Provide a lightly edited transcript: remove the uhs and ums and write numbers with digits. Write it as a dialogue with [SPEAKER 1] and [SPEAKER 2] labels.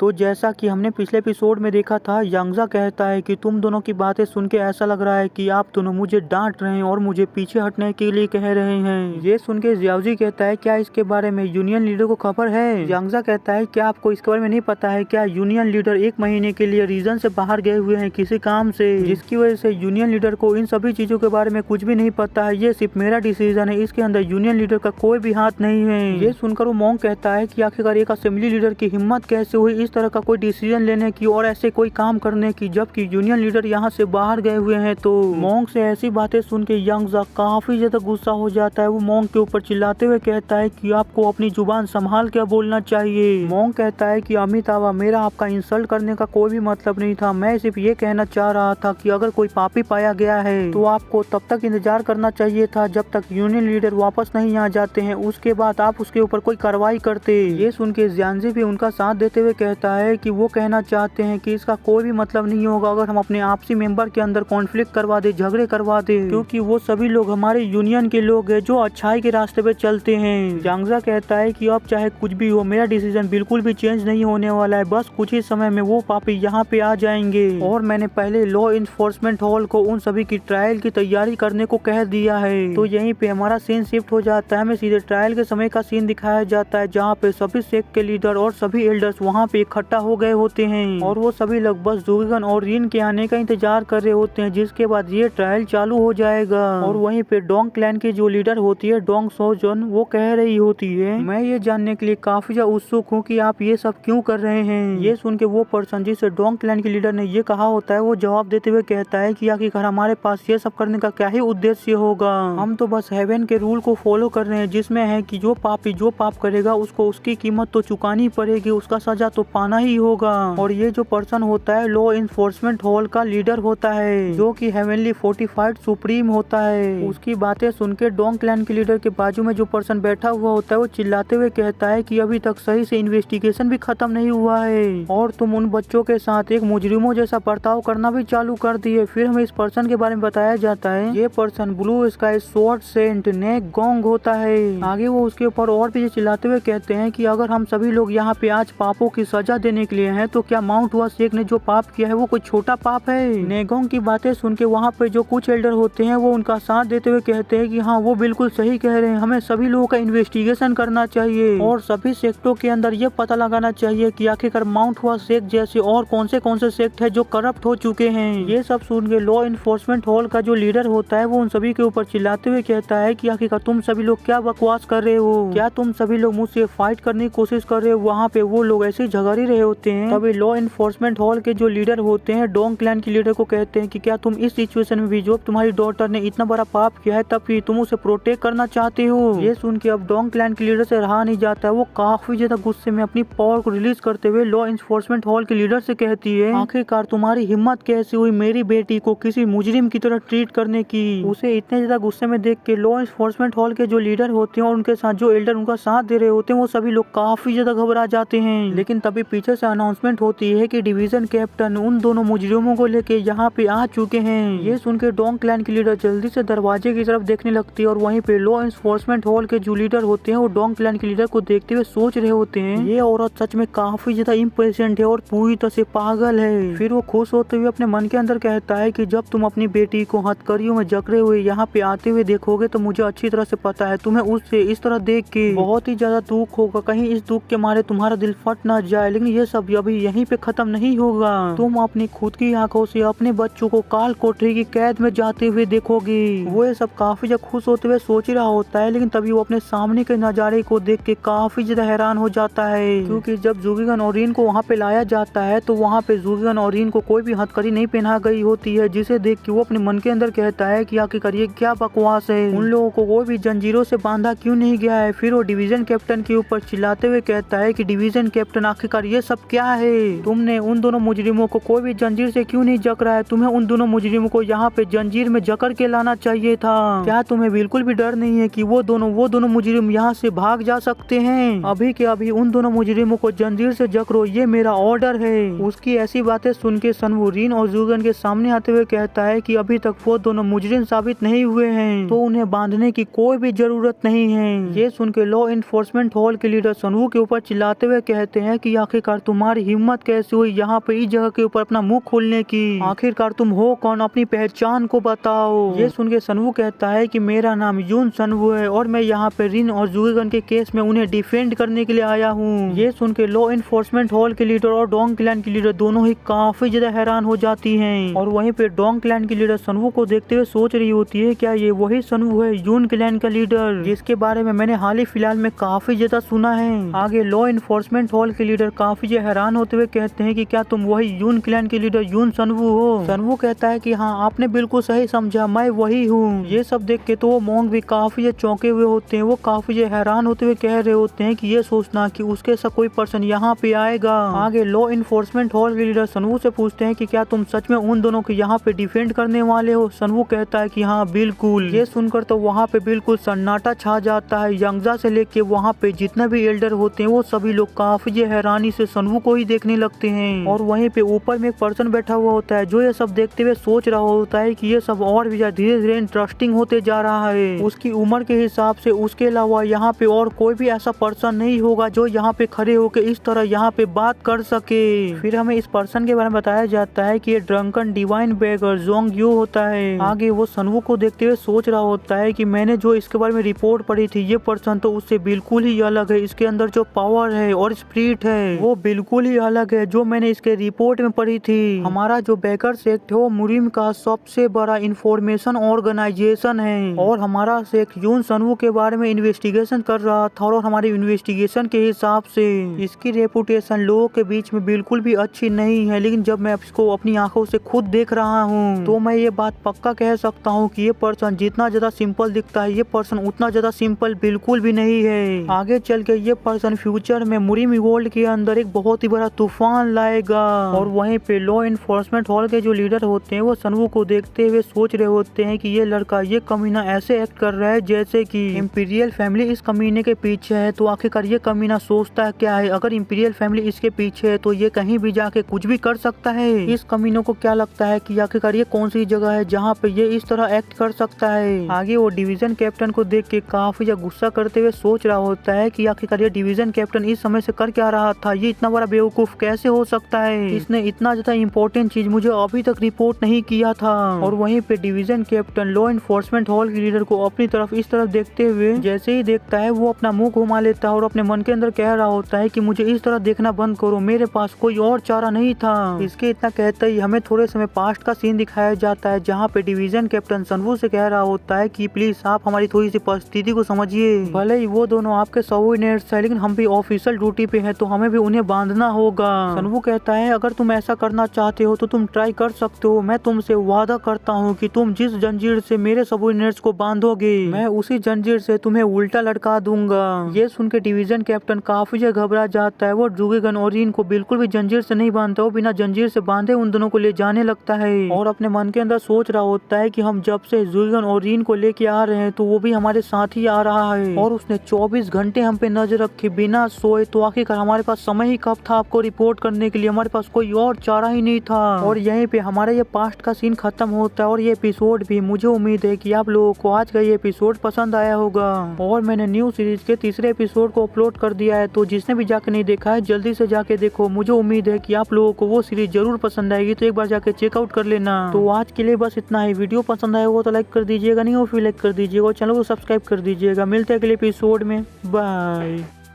[SPEAKER 1] तो जैसा कि हमने पिछले एपिसोड में देखा था, यांगजा कहता है कि तुम दोनों की बातें सुन के ऐसा लग रहा है कि आप दोनों मुझे डांट रहे हैं और मुझे पीछे हटने के लिए कह रहे हैं। ये सुन के जियाओजी कहता है क्या इसके बारे में यूनियन लीडर को खबर है? यांगजा कहता है क्या आपको इसके बारे में नहीं पता है क्या यूनियन लीडर 1 महीने के लिए रीजन से बाहर गए हुए हैं किसी काम से, जिसकी वजह से यूनियन लीडर को इन सभी चीजों के बारे में कुछ भी नहीं पता है। ये सिर्फ मेरा डिसीजन है, इसके अंदर यूनियन लीडर का कोई भी हाथ नहीं है। ये सुनकर वो मोंग कहता है कि आखिरकार एक असेंबली लीडर की हिम्मत कैसे हुई इस तरह का कोई डिसीजन लेने की और ऐसे कोई काम करने की, जबकि यूनियन लीडर यहाँ से बाहर गए हुए हैं। तो मोंग से ऐसी बातें सुन के यांगजा काफी ज्यादा गुस्सा हो जाता है। वो मोंग के ऊपर चिल्लाते हुए कहता है कि आपको अपनी जुबान संभाल के बोलना चाहिए। मोंग कहता है कि अमितावा, मेरा आपका इंसल्ट करने का कोई भी मतलब नहीं था, मैं सिर्फ ये कहना चाह रहा था कि अगर कोई पापी पाया गया है तो आपको तब तक इंतजार करना चाहिए था जब तक यूनियन लीडर वापस नहीं आ जाते हैं, उसके बाद आप उसके ऊपर कोई कार्रवाई करते। ये सुन के जियांजी भी उनका साथ देते हुए कहता है कि वो कहना चाहते हैं कि इसका कोई भी मतलब नहीं होगा अगर हम अपने आपसी मेंबर के अंदर कॉन्फ्लिक्ट करवा दे, झगड़े करवा दे, क्योंकि वो सभी लोग हमारे यूनियन के लोग हैं जो अच्छाई के रास्ते पे चलते हैं। यांगजा कहता है कि अब चाहे कुछ भी हो, मेरा डिसीजन बिल्कुल भी चेंज नहीं होने वाला है, बस कुछ ही समय में वो पापी यहाँ पे आ जाएंगे और मैंने पहले लॉ इन्फोर्समेंट हॉल को उन सभी की ट्रायल की तैयारी करने को कह दिया है। तो यहीं पे हमारा सीन शिफ्ट हो जाता है, हमें सीधे ट्रायल के समय का सीन दिखाया जाता है जहाँ पे सभी सेक्ट के लीडर और सभी एल्डर्स वहाँ पे इकट्ठा हो गए होते हैं और वो सभी लोग बस जुगन और रिन के आने का इंतजार कर रहे होते हैं, जिसके बाद ये ट्रायल चालू हो जाएगा। और वहीं पे डोंग क्लैन की जो लीडर होती है डोंग सोजन, वो कह रही होती है मैं ये जानने के लिए काफी ज्यादा उत्सुक हूँ कि आप ये सब क्यों कर रहे हैं। ये सुन के वो पर्सन जिसे डोंग क्लैन की लीडर ने ये कहा होता है, वो जवाब देते हुए कहता है कि आखिरकार हमारे पास ये सब करने का क्या ही उद्देश्य होगा, हम तो बस हेवन के रूल को फॉलो कर रहे हैं जिसमें है कि जो पापी जो पाप करेगा उसको उसकी कीमत तो चुकानी पड़ेगी, उसका सजा तो पाना ही होगा। और ये जो पर्सन होता है लॉ इन्फोर्समेंट हॉल का लीडर होता है जो कि हेवनली फोर्टिफाइड सुप्रीम होता है। उसकी बातें सुन के डोंग क्लैन के लीडर के बाजू में जो पर्सन बैठा हुआ होता है वो चिल्लाते हुए कहता है कि अभी तक सही से इन्वेस्टिगेशन भी खत्म नहीं हुआ है और तुम उन बच्चों के साथ एक मुजरिमों जैसा बर्ताव करना भी चालू कर दिए। फिर हमें इस पर्सन के बारे में बताया जाता है, ये person blue sky sword saint neck gong होता है। आगे वो उसके ऊपर और भी चिल्लाते हुए कहते हैं कि अगर हम सभी लोग यहाँ पे आज पापों की सजा देने के लिए हैं तो क्या माउंट हुआ शेख ने जो पाप किया है वो कोई छोटा पाप है? नेगोंग की बातें सुन के वहाँ पे जो कुछ एल्डर होते हैं वो उनका साथ देते हुए कहते हैं कि हाँ वो बिल्कुल सही कह रहे हैं, हमें सभी लोगों का इन्वेस्टिगेशन करना चाहिए और सभी सेक्टों के अंदर ये पता लगाना चाहिए कि आखिरकार माउंट हुआ शेख जैसे और कौन से सेक्ट है जो करप्ट हो चुके हैं। ये सब सुन के लॉ इन्फोर्समेंट हॉल का जो लीडर होता है वो उन सभी के ऊपर चिल्लाते हुए कहता है कि आखिरकार तुम सभी लोग क्या बकवास कर रहे हो, क्या तुम सभी लोग मुझसे फाइट करने की कोशिश कर रहे हो? वहाँ पे वो लोग ऐसे झगड़ ही रहे होते हैं। तभी लॉ इन्फोर्समेंट हॉल के जो लीडर होते हैं डोंग क्लैन के लीडर को कहते हैं कि क्या तुम इस सिचुएशन में भी जो तुम्हारी डॉटर ने इतना बड़ा पाप किया है तब भी तुम उसे प्रोटेक्ट करना चाहते हो? ये सुन के अब डोंग क्लैन के लीडर से रहा नहीं जाता है, वो काफी ज्यादा गुस्से में अपनी पावर को रिलीज करते हुए लॉ इन्फोर्समेंट हॉल के लीडर से कहती है आखिरकार तुम्हारी हिम्मत कैसे हुई मेरी बेटी को किसी मुजरिम की तरह ट्रीट करने की? उसे इतने ज्यादा गुस्से में देख के लॉ इन्फोर्समेंट हॉल के जो लीडर होते हैं और उनके साथ जो एल्डर उनका साथ दे रहे होते हैं वो सभी लोग काफी ज्यादा घबरा जाते हैं। लेकिन तभी पीछे से अनाउंसमेंट होती है कि डिवीजन कैप्टन उन दोनों मुजरिमों को लेके यहाँ पे आ चुके हैं। ये सुन के डोंग क्लैन की लीडर जल्दी से दरवाजे की तरफ देखने लगती है और वहीं पे लॉ इन्फोर्समेंट हॉल के जो लीडर होते हैं वो डोंग क्लैन के लीडर को देखते हुए सोच रहे होते हैं ये औरत सच में काफी ज्यादा इम्प्रेजेंट है और पूरी तरह से पागल है। फिर वो खुश होते हुए अपने मन के अंदर कहता है कि जब तुम अपनी बेटी को हथकड़ियों में जकड़े हुए यहाँ पे आते हुए देखोगे तो मुझे अच्छी तरह से पता है तुम्हें उससे इस तरह देख के बहुत ही ज्यादा दुख होगा, कहीं इस दुख के मारे तुम्हारा दिल फट ना जाए। लेकिन ये सब अभी यहीं पे खत्म नहीं होगा, तुम अपनी खुद की आंखों से अपने बच्चों को काल कोठरी की कैद में जाते हुए देखोगे। वो ये सब काफी ज्यादा खुश होते हुए सोच रहा होता है, लेकिन तभी वो अपने सामने के नजारे को देख के काफी ज्यादा हैरान हो जाता है क्योंकि जब जुगन और रिन को वहाँ पे लाया जाता है तो वहाँ पे जुगन और रिन को कोई भी हथकड़ी नहीं पहना गई होती है, जिसे देख के वो अपने मन के अंदर कहता है कि आखिरकार ये क्या बकवास है, उन लोगों को कोई भी जंजीरों से बांधा क्यों नहीं गया है। फिर वो डिवीजन कैप्टन के ऊपर चिल्लाते हुए कहता है कि डिवीजन कैप्टन आखिरकार ये सब क्या है, तुमने उन दोनों मुजरिमों को कोई भी जंजीर से क्यों नहीं जकड़ा है, तुम्हें उन दोनों मुजरिमों को यहाँ पे जंजीर में जकड़ के लाना चाहिए था। क्या तुम्हें बिल्कुल भी डर नहीं है कि वो दोनों मुजरिम यहाँ से भाग जा सकते हैं? अभी के अभी उन दोनों मुजरिमों को जंजीर से जकड़ो, ये मेरा ऑर्डर है। उसकी ऐसी बातें सुन के सनवू रिन और जुगन के सामने आते हुए कहता है कि अभी तक वो दोनों मुजरिम साबित नहीं हुए हैं तो उन्हें बांधने की कोई भी जरूरत नहीं है। ये सुन के लॉ इन्फोर्समेंट हॉल के लीडर सनवू के ऊपर चिल्लाते हुए कहते हैं कि आखिरकार तुम्हारी हिम्मत कैसे हुई यहाँ पे इस जगह के ऊपर अपना मुंह खोलने की? आखिरकार तुम हो कौन? अपनी पहचान को बताओ। ये सुन के सनवू कहता है कि मेरा नाम यून सनवू है और मैं यहाँ पे रिन और जुगेगन के केस में उन्हें डिफेंड करने के लिए आया हूँ। ये सुन के लॉ इन्फोर्समेंट हॉल के लीडर और डोंग क्लैन की लीडर दोनों ही काफी ज्यादा हैरान हो जाती हैं। और वहीं पे डोंग क्लैन की लीडर सनवू को देखते हुए सोच रही होती है क्या ये वही सनवू है यून क्लैन का लीडर जिसके बारे में मैंने हाल ही फिलहाल में काफी ज्यादा सुना है। आगे लॉ इन्फोर्समेंट हॉल के लीडर काफी ज्यादा हैरान होते हुए कहते हैं कि क्या तुम वही यून क्लैन के लीडर यून सनवू हो? सनवू कहता है कि हाँ आपने बिल्कुल सही समझा, मैं वही हूँ। ये सब देख के तो वो मोंग भी काफी चौंके हुए होते हैं। वो काफी हैरान होते हुए कह रहे होते हैं कि ये सोचना कि उसके साथ कोई पर्सन यहाँ पे आएगा। आगे लॉ इन्फोर्समेंट हॉल के लीडर सनवू से पूछते हैं कि क्या तुम सच में उन दोनों को यहाँ पे डिफेंड करने वाले हो? सनवू कहता है कि हाँ बिल्कुल। ये सुनकर तो वहाँ पे बिल्कुल सन्नाटा छा जाता है। यंगजा से लेके वहाँ पे जितने भी एल्डर होते हैं वो सभी लोग काफी हैरानी से सनवू को ही देखने लगते हैं। और वहीं पे ऊपर में एक पर्सन बैठा हुआ होता है जो ये सब देखते हुए सोच रहा होता है कि ये सब और भी धीरे धीरे इंटरेस्टिंग होते जा रहा है। उसकी उम्र के हिसाब से उसके अलावा यहाँ पे और कोई भी ऐसा पर्सन नहीं होगा जो यहाँ पे खड़े होकर इस तरह यहाँ पे बात कर सके। फिर हमें इस पर्सन के बारे में बताया जाता है कि ये drunken divine beggar Jong you होता है। आगे वो सनवू को देखते हुए सोच रहा होता है कि मैंने जो इसके बारे में रिपोर्ट पढ़ी थी ये पर्सन तो उससे बिल्कुल ही अलग है। इसके अंदर जो पावर है और स्पिरिट है वो बिल्कुल ही अलग है जो मैंने इसके रिपोर्ट में पढ़ी थी। हमारा जो बेकर सेक्ट है वो मुरिम का सबसे बड़ा इंफॉर्मेशन ऑर्गेनाइजेशन है और हमारा सेक्ट यून सनवू के बारे में इन्वेस्टिगेशन कर रहा था और हमारी इन्वेस्टिगेशन के हिसाब से इसकी रेपुटेशन लोगों के बीच में बिल्कुल भी अच्छी नहीं है। लेकिन जब मैं इसको अपनी आंखों से खुद देख रहा हूँ तो मैं ये बात पक्का कह सकता हूँ कि ये पर्सन जितना ज्यादा सिंपल दिखता है ये पर्सन उतना ज्यादा सिंपल बिल्कुल भी नहीं है। आगे चल के ये पर्सन फ्यूचर में मुरिम वर्ल्ड के अंदर एक बहुत ही बड़ा तूफान लाएगा। और वहीं पे लॉ इन्फोर्समेंट हॉल के जो लीडर होते हैं वो सनवू को देखते हुए सोच रहे होते हैं कि ये लड़का ये कमीना ऐसे एक्ट कर रहा है जैसे कि इंपीरियल फैमिली इस कमीने के पीछे है। तो आखिरकार ये कमीना सोचता क्या है? अगर इंपीरियल फैमिली इसके पीछे है तो ये कहीं भी जाके कुछ भी कर सकता है। इस कमीनों को क्या लगता है कि आखिरकार ये कौन सी जगह है जहाँ पे ये इस तरह एक्ट कर सकता है? आगे वो डिवीजन कैप्टन को देख के काफी गुस्सा करते हुए सोच रहा होता है कि आखिरकार ये डिवीजन कैप्टन इस समय से कर क्या रहा था? ये इतना बड़ा बेवकूफ कैसे हो सकता है? इसने इतना ज्यादा इम्पोर्टेंट चीज मुझे अभी तक रिपोर्ट नहीं किया था। और वहीं पे division captain law enforcement hall के लीडर को अपनी तरफ इस तरफ देखते हुए जैसे ही देखता है वो अपना मुंह घुमा लेता है और अपने मन के अंदर कह रहा होता है कि मुझे इस तरह देखना बंद करो, मेरे पास कोई और चारा नहीं था। इसके इतना कहते ही हमें थोड़े समय पास्ट का सीन दिखाया जाता है जहाँ पे डिवीजन कैप्टन सनवू से कह रहा होता है कि प्लीज आप हमारी थोड़ी सी परिस्थिति को समझिए। भले ही वो दोनों आपके सबऑर्डिनेट्स हैं लेकिन हम भी ऑफिशियल ड्यूटी पे हैं तो हमें भी उन्हें बांधना होगा। सनवू कहता है अगर तुम ऐसा करना चाहते हो तो तुम ट्राई कर सकते हो। मैं तुमसे वादा करता हूँ कि तुम जिस जंजीर से मेरे सबऑर्डिनेट्स को बांधोगे मैं उसी जंजीर से तुम्हें उल्टा लटका दूंगा। ये सुन के डिवीजन कैप्टन काफी घबरा जाता है। वो जुगेगन और रिन को बिल्कुल भी जंजीर से नहीं बांधता, वो बिना जंजीर से बांधे उन दोनों को ले जाने लगता है और अपने मन के अंदर सोच रहा होता है कि हम जब से जुगेगन और रिन को लेके आ रहे हैं तो वो भी हमारे साथ ही आ रहा है और उसने 24 घंटे हम पे नजर रखी बिना सोए। तो आखिरकार हमारे पास समय ही कब था आपको रिपोर्ट करने के लिए? हमारे पास कोई और चारा ही नहीं था। और यहीं पे हमारा ये पास्ट का सीन खत्म होता है और ये एपिसोड भी। मुझे उम्मीद है कि आप लोगों को आज का ये एपिसोड पसंद आया होगा और मैंने न्यू सीरीज के तीसरे एपिसोड को अपलोड कर दिया है तो जिसने भी जाके नहीं देखा है जल्दी से जाके देखो। मुझे उम्मीद है कि आप लोगों को वो सीरीज जरूर पसंद आएगी तो एक बार जाके चेकआउट कर लेना। तो आज के लिए बस इतना ही। वीडियो पसंद आया हो तो लाइक कर दीजिएगा, नहीं हो फिर लाइक कर दीजिएगा और चैनल को सब्सक्राइब कर दीजिएगा। मिलते हैं अगले एपिसोड में, बाय।